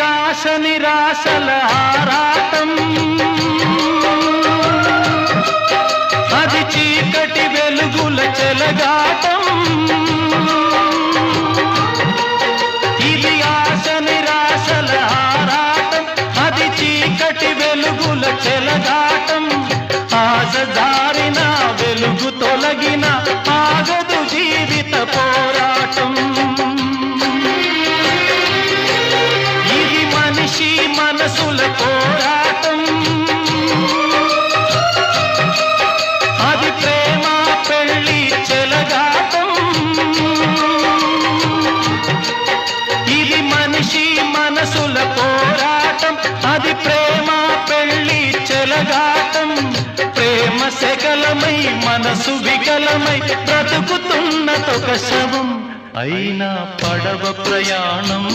ఆశ నిరాశల ఆరాటం, అది చీకటి వెలుగుల చెలగాటం. ఇది ఆశ నిరాశల ఆరాటం, అది చీకటి వెలుగుల చెలగాటం. ఆశ జారిన వెలుగు తొలగిన ఆగదు జీవిత పోరాటం. ఇది మనిషి మనసుల పోరాటం, అది ప్రేమ పెళ్లి చెలగాటం. ఇది మనిషి మనసుల పోరాటం, అది ప్రేమ పెళ్లి చెలగాటం. ప్రేమ సెగలమై మనసు వికలమై బ్రతుకుతున్నదొక శవం, అయినా పడవ ప్రయాణం.